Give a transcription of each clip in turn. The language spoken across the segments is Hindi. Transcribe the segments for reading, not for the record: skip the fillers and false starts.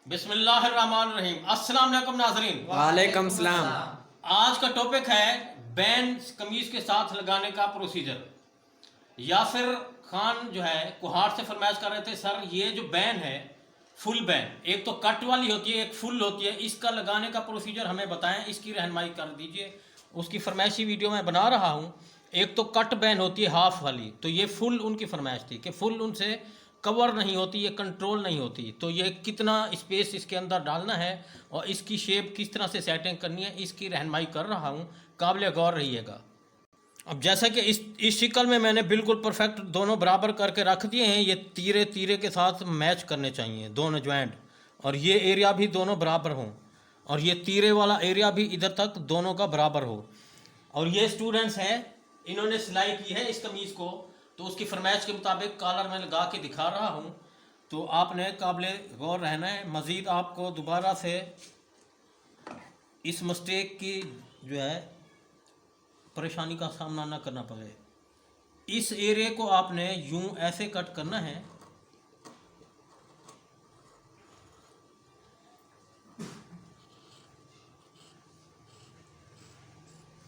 बिस्मिल्लाहिर्रहमानिर्रहीम। अस्सलाम वालेकुम नाज़रीन। वालेकुम सलाम। आज का टॉपिक है बैन कमीज के साथ लगाने का प्रोसीजर। यासिर खान जो है कुहाड़ से फरमाइश कर रहे थे, सर ये जो बैन है फुल बैन, एक तो कट वाली होती है एक फुल होती है, इसका लगाने का प्रोसीजर हमें बताएं, इसकी रहनुमाई कर दीजिए। उसकी फरमाइशी वीडियो मैं बना रहा हूँ। एक तो कट बैन होती है हाफ वाली, तो ये फुल उनकी फरमाइश थी कि फुल उनसे कवर नहीं होती, ये कंट्रोल नहीं होती, तो ये कितना स्पेस इसके अंदर डालना है और इसकी शेप किस तरह से सेटिंग करनी है, इसकी रहनुमाई कर रहा हूँ, काबिल गौर रहिएगा। अब जैसा कि इस शिकल में मैंने बिल्कुल परफेक्ट दोनों बराबर करके रख दिए हैं, ये तीरे तीरे के साथ मैच करने चाहिए दोनों ज्वाइंट, और ये एरिया भी दोनों बराबर हों, और ये तीरे वाला एरिया भी इधर तक दोनों का बराबर हो। और ये स्टूडेंट्स हैं, इन्होंने सिलाई की है इस कमीज़ को, तो उसकी फरमाइश के मुताबिक कॉलर में लगा के दिखा रहा हूँ, तो आपने काबिल गौर रहना है। मज़ीद आपको दोबारा से इस मिस्टेक की जो है परेशानी का सामना ना करना पड़े। इस एरिया को आपने यूं ऐसे कट करना है,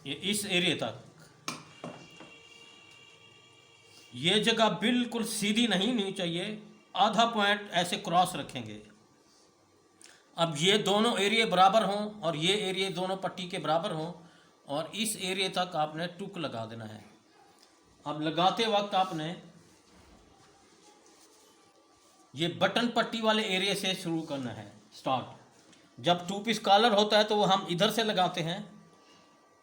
ये इस एरिया तक। ये जगह बिल्कुल सीधी नहीं होनी चाहिए, आधा पॉइंट ऐसे क्रॉस रखेंगे। अब ये दोनों एरिया बराबर हों और ये एरिया दोनों पट्टी के बराबर हों, और इस एरिया तक आपने टुक लगा देना है। अब लगाते वक्त आपने ये बटन पट्टी वाले एरिया से शुरू करना है स्टार्ट। जब टू पीस कॉलर होता है तो वो हम इधर से लगाते हैं,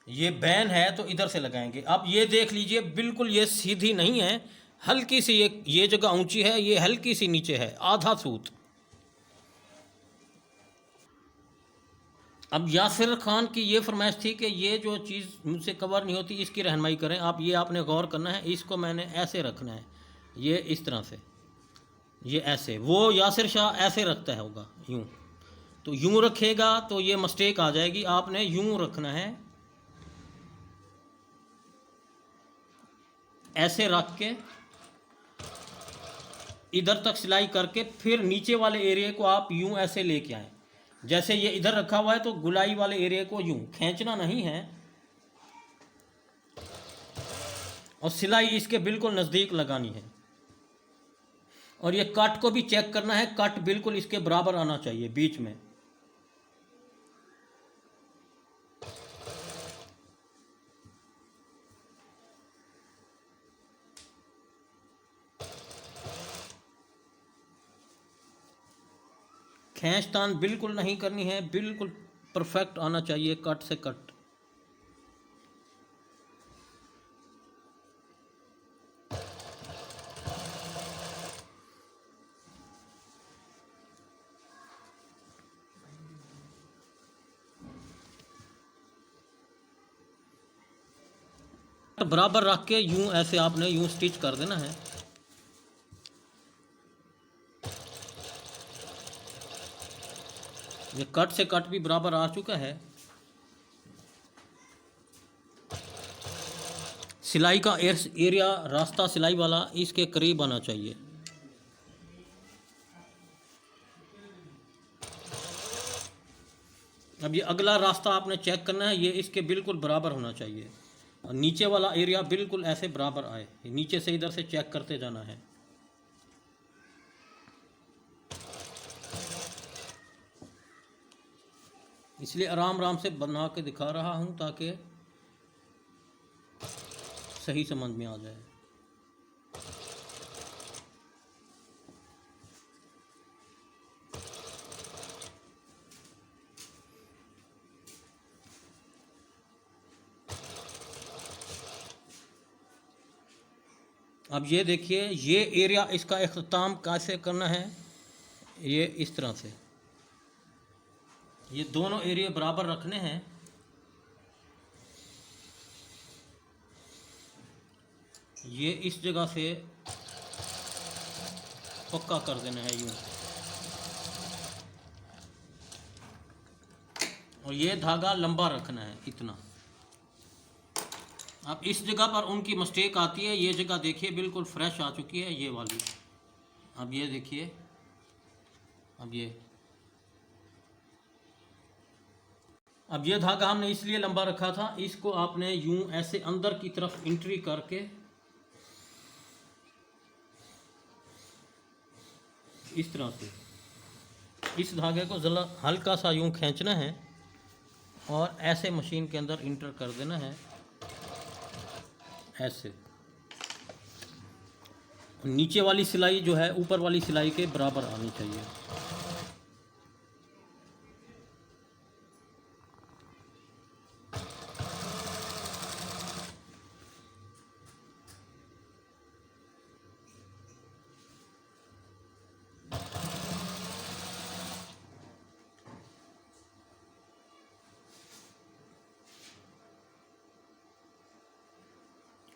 ये बैन है तो इधर से लगाएंगे। अब ये देख लीजिए बिल्कुल ये सीधी नहीं है, हल्की सी ये जगह ऊंची है, ये हल्की सी नीचे है, आधा सूत। अब यासिर खान की ये फरमाइश थी कि ये जो चीज़ मुझसे कवर नहीं होती इसकी रहनुमाई करें आप। ये आपने गौर करना है, इसको मैंने ऐसे रखना है, ये इस तरह से, ये ऐसे। वो यासिर शाह ऐसे रखता है होगा यूँ, तो यूँ रखेगा तो ये मिस्टेक आ जाएगी। आपने यूँ रखना है, ऐसे रख के इधर तक सिलाई करके फिर नीचे वाले एरिया को आप यूं ऐसे लेके आएँ। जैसे ये इधर रखा हुआ है तो गुलाई वाले एरिया को यूं खींचना नहीं है, और सिलाई इसके बिल्कुल नज़दीक लगानी है। और ये कट को भी चेक करना है, कट बिल्कुल इसके बराबर आना चाहिए बीच में। खींचतान बिल्कुल नहीं करनी है, बिल्कुल परफेक्ट आना चाहिए कट से कट। बराबर रख के यूं ऐसे आपने यूं स्टिच कर देना है। ये कट से कट भी बराबर आ चुका है। सिलाई का एरिया रास्ता सिलाई वाला इसके करीब आना चाहिए। अब ये अगला रास्ता आपने चेक करना है, ये इसके बिल्कुल बराबर होना चाहिए, और नीचे वाला एरिया बिल्कुल ऐसे बराबर आए। नीचे से इधर से चेक करते जाना है। इसलिए आराम आराम से बना के दिखा रहा हूँ ताकि सही समझ में आ जाए। अब ये देखिए, ये एरिया इसका इख्तिताम कैसे करना है, ये इस तरह से ये दोनों एरिया बराबर रखने हैं। ये इस जगह से पक्का कर देना है यूँ, और ये धागा लंबा रखना है इतना। अब इस जगह पर उनकी मिस्टेक आती है, ये जगह देखिए बिल्कुल फ्रेश आ चुकी है ये वाली। अब ये देखिए, अब ये अब ये धागा हमने इसलिए लंबा रखा था, इसको आपने यूं ऐसे अंदर की तरफ एंट्री करके इस तरह से इस धागे को जरा हल्का सा यूं खींचना है और ऐसे मशीन के अंदर इंटर कर देना है ऐसे। नीचे वाली सिलाई जो है ऊपर वाली सिलाई के बराबर आनी चाहिए।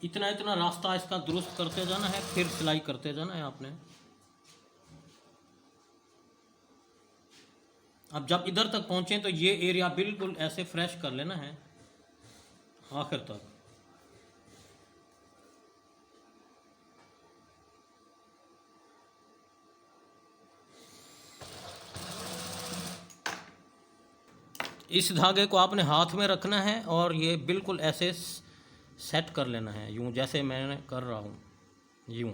इतना इतना रास्ता इसका दुरुस्त करते जाना है, फिर सिलाई करते जाना है आपने। अब जब इधर तक पहुंचे तो ये एरिया बिल्कुल ऐसे फ्रेश कर लेना है आखिर तक। इस धागे को आपने हाथ में रखना है और ये बिल्कुल ऐसे सेट कर लेना है यूं जैसे मैं कर रहा हूँ यूं।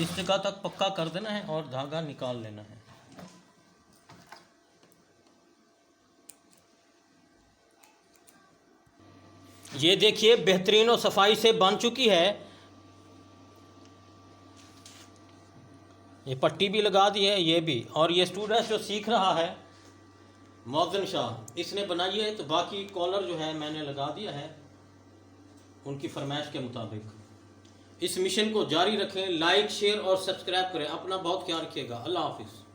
इस जगह तक पक्का कर देना है और धागा निकाल लेना है। ये देखिए बेहतरीन और सफाई से बन चुकी है। ये पट्टी भी लगा दी है ये भी। और ये स्टूडेंट जो सीख रहा है मौज़न शाह, इसने बनाई है। तो बाकी कॉलर जो है मैंने लगा दिया है उनकी फरमाइश के मुताबिक। इस मिशन को जारी रखें, लाइक शेयर और सब्सक्राइब करें। अपना बहुत ख्याल रखिएगा। अल्लाह हाफिज़।